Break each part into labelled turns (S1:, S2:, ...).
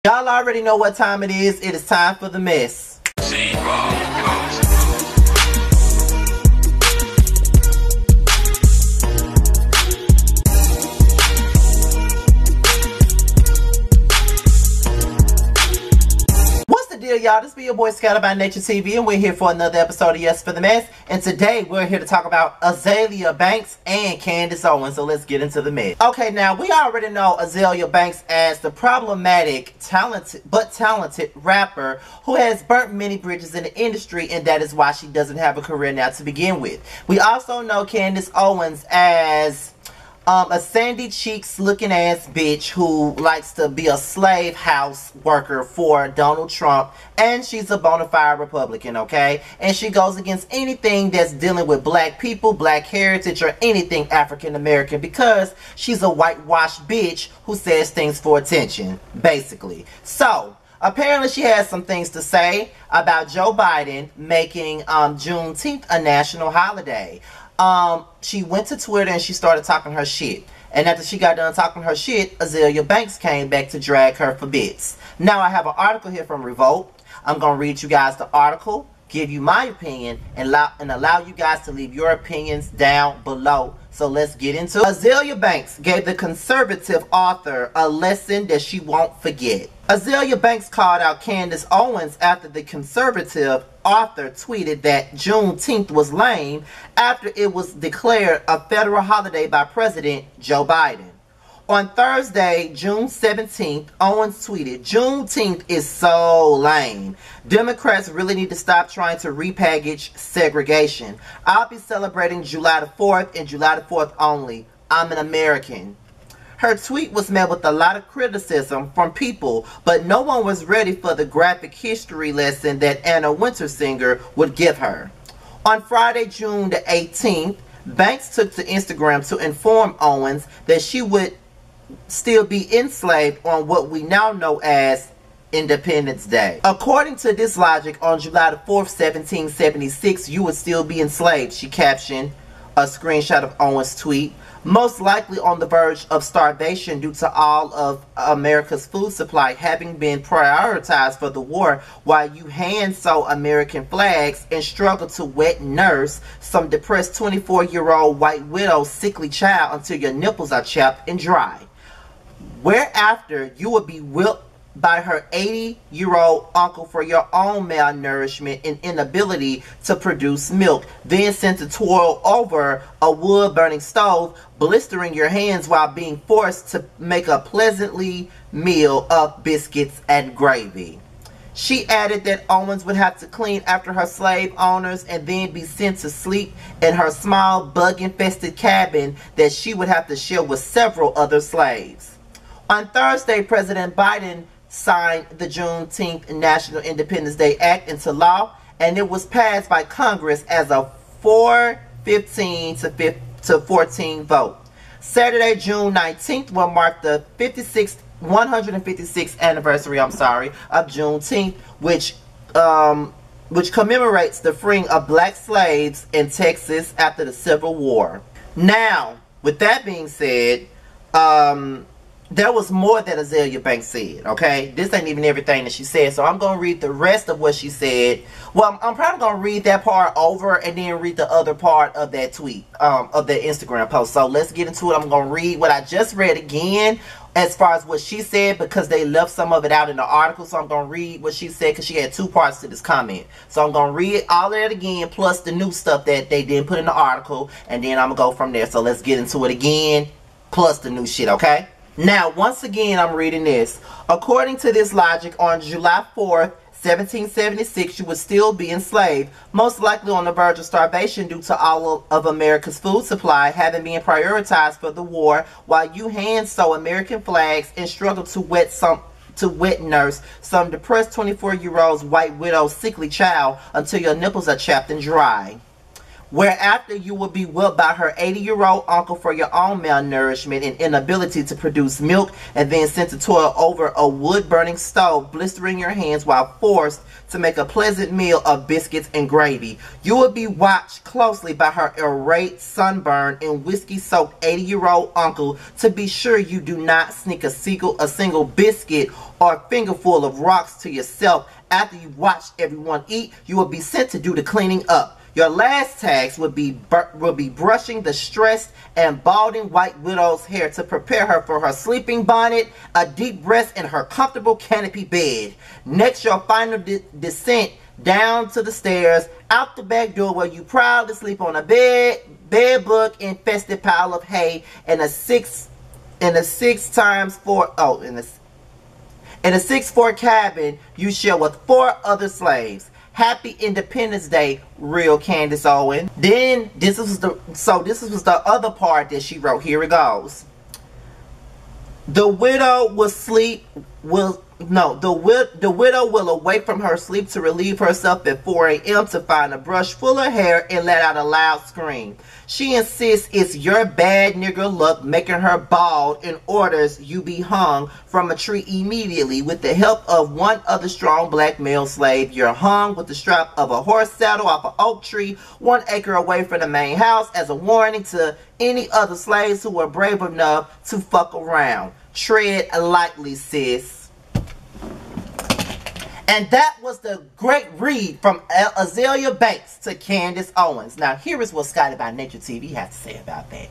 S1: Y'all already know what time it is. It is time for the mess. Y'all, this be your boy Scatter by Nature TV, and we're here for another episode of Yes for the Mess. And today we're here to talk about Azealia Banks and Candace Owens. So let's get into the mess. Okay, now we already know Azealia Banks as the problematic, talented rapper who has burnt many bridges in the industry, and that is why she doesn't have a career now to begin with. We also know Candace Owens as a sandy cheeks looking ass bitch who likes to be a slave house worker for Donald Trump, and she's a bona fide Republican, okay? And she goes against anything that's dealing with black people, black heritage, or anything African American because she's a whitewashed bitch who says things for attention, basically. So apparently she has some things to say about Joe Biden making Juneteenth a national holiday. She went to Twitter and she started talking her shit. And after she got done talking her shit, Azealia Banks came back to drag her for bits. Now I have an article here from Revolt. I'm going to read you guys the article, give you my opinion, and allow you guys to leave your opinions down below. So let's get into it. Azealia Banks gave the conservative author a lesson that she won't forget. Azealia Banks called out Candace Owens after the conservative author tweeted that Juneteenth was lame after it was declared a federal holiday by President Joe Biden. On Thursday, June 17th, Owens tweeted, "Juneteenth is so lame. Democrats really need to stop trying to repackage segregation. I'll be celebrating July the 4th and July the 4th only. I'm an American." Her tweet was met with a lot of criticism from people, but no one was ready for the graphic history lesson that Anna Wintersinger would give her. On Friday, June the 18th, Banks took to Instagram to inform Owens that she would still be enslaved on what we now know as Independence Day. According to this logic, on July the 4th, 1776, you would still be enslaved, she captioned a screenshot of Owens' tweet. Most likely on the verge of starvation due to all of America's food supply having been prioritized for the war, while you hand sew American flags and struggle to wet nurse some depressed 24-year-old white widow sickly child until your nipples are chapped and dry. Whereafter you will be whipped by her 80-year-old uncle for your own malnourishment and inability to produce milk, then sent to toil over a wood-burning stove, blistering your hands while being forced to make a pleasantly meal of biscuits and gravy. She added that Owens would have to clean after her slave owners and then be sent to sleep in her small bug-infested cabin that she would have to share with several other slaves. On Thursday, President Biden signed the Juneteenth National Independence Day Act into law, and it was passed by Congress as a 415 to 14 vote. Saturday, June 19th will mark the 156th anniversary, of Juneteenth, which commemorates the freeing of black slaves in Texas after the Civil War. Now, with that being said, there was more that Azealia Banks said, okay? This ain't even everything that she said, so I'm going to read the rest of what she said. Well, I'm probably going to read that part over and then read the other part of that tweet, of that Instagram post. So let's get into it. I'm going to read what I just read again as far as what she said because they left some of it out in the article. So I'm going to read what she said because she had two parts to this comment. So I'm going to read all of that again plus the new stuff that they didn't put in the article, and then I'm going to go from there. So let's get into it again plus the new shit, okay? Now, once again, I'm reading this. According to this logic, on July 4th, 1776, you would still be enslaved, most likely on the verge of starvation due to all of America's food supply having been prioritized for the war, while you hand sew American flags and struggle to wet nurse some depressed 24-year-old white widow sickly child until your nipples are chapped and dry. whereafter you will be whipped by her 80-year-old uncle for your own malnourishment and inability to produce milk, and then sent to toil over a wood-burning stove, blistering your hands while forced to make a pleasant meal of biscuits and gravy. You will be watched closely by her irate, sunburned, and whiskey-soaked 80-year-old uncle to be sure you do not sneak a single biscuit or fingerful of rocks to yourself. After you watch everyone eat, you will be sent to do the cleaning up. Your last task will be brushing the stressed and balding white widow's hair to prepare her for her sleeping bonnet, a deep rest in her comfortable canopy bed. Next, your final descent down to the stairs, out the back door where you proudly sleep on a bed book infested pile of hay in a 6x4 cabin you share with 4 other slaves. Happy Independence Day, real Candace Owens. Then this was the other part that she wrote. Here it goes. The widow the widow will awake from her sleep to relieve herself at 4 a.m. to find a brush full of hair and let out a loud scream. She insists it's your bad nigger luck making her bald and orders you be hung from a tree immediately. With the help of one other strong black male slave, you're hung with the strap of a horse saddle off an oak tree 1 acre away from the main house as a warning to any other slaves who are brave enough to fuck around. Tread lightly, sis. And that was the great read from Azealia Banks to Candace Owens. Now, here is what Scotty by Nature TV has to say about that.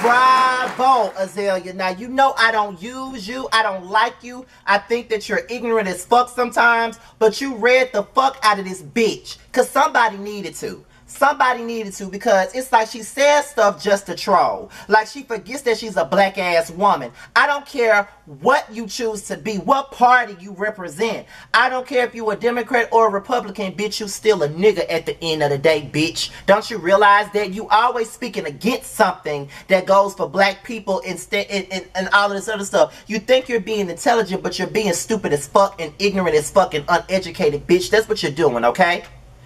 S1: Bravo, Azealia. Now, you know I don't use you. I don't like you. I think that you're ignorant as fuck sometimes. But you read the fuck out of this bitch. Because somebody needed to. Somebody needed to, because it's like she says stuff just to troll. Like she forgets that she's a black ass woman. I don't care what you choose to be, what party you represent. I don't care if you a Democrat or a Republican, bitch, you still a nigga at the end of the day, bitch. Don't you realize that you always speaking against something that goes for black people instead and all of this other stuff? You think you're being intelligent, but you're being stupid as fuck and ignorant as fuck and uneducated, bitch. That's what you're doing, okay?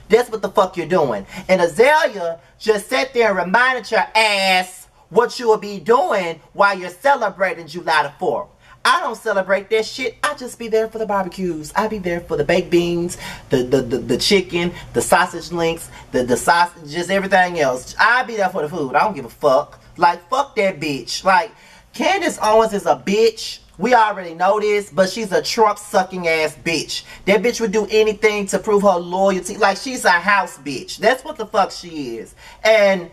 S1: That's what the fuck you're doing. And Azealia just sat there and reminded your ass what you will be doing while you're celebrating July the 4th. I don't celebrate that shit. I just be there for the barbecues. I be there for the baked beans, the chicken, the sausage links, the sausage, just everything else. I be there for the food. I don't give a fuck. Like, fuck that bitch. Like, Candace Owens is a bitch. We already know this, but she's a Trump-sucking ass bitch. That bitch would do anything to prove her loyalty. Like, she's a house bitch. That's what the fuck she is. And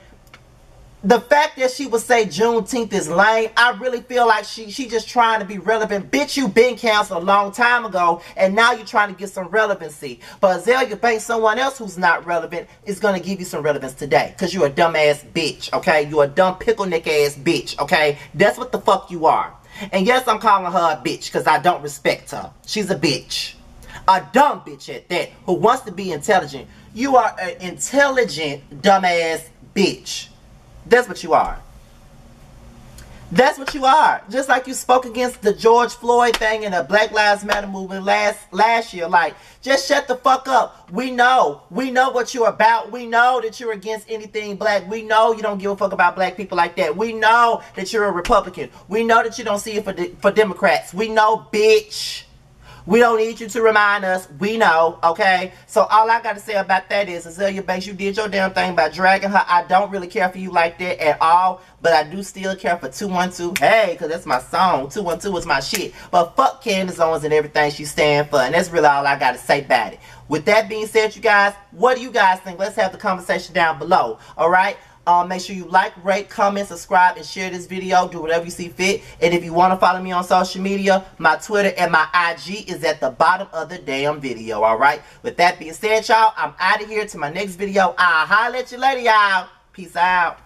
S1: the fact that she would say Juneteenth is lame, I really feel like she just trying to be relevant. Bitch, you been canceled a long time ago, and now you're trying to get some relevancy. But Azealia Banks, someone else who's not relevant, is going to give you some relevance today. Because you're a dumbass bitch, okay? You're a dumb pickle neck ass bitch, okay? That's what the fuck you are. And yes, I'm calling her a bitch because I don't respect her. She's a bitch. A dumb bitch at that, who wants to be intelligent. You are an intelligent, dumbass bitch. That's what you are. That's what you are. Just like you spoke against the George Floyd thing and the Black Lives Matter movement last year. Like, just shut the fuck up. We know. We know what you're about. We know that you're against anything black. We know you don't give a fuck about black people like that. We know that you're a Republican. We know that you don't see it for Democrats. We know, bitch. We don't need you to remind us. We know, okay? So all I got to say about that is, Azealia Banks, you did your damn thing by dragging her. I don't really care for you like that at all, but I do still care for 212. Hey, because that's my song. 212 is my shit. But fuck Candace Owens and everything she stand for, and that's really all I got to say about it. With that being said, you guys, what do you guys think? Let's have the conversation down below, all right? Make sure you like, rate, comment, subscribe, and share this video. Do whatever you see fit. And if you want to follow me on social media, my Twitter and my IG is at the bottom of the damn video, alright? With that being said, y'all, I'm out of here to my next video. I'll holler at you later, y'all. Peace out.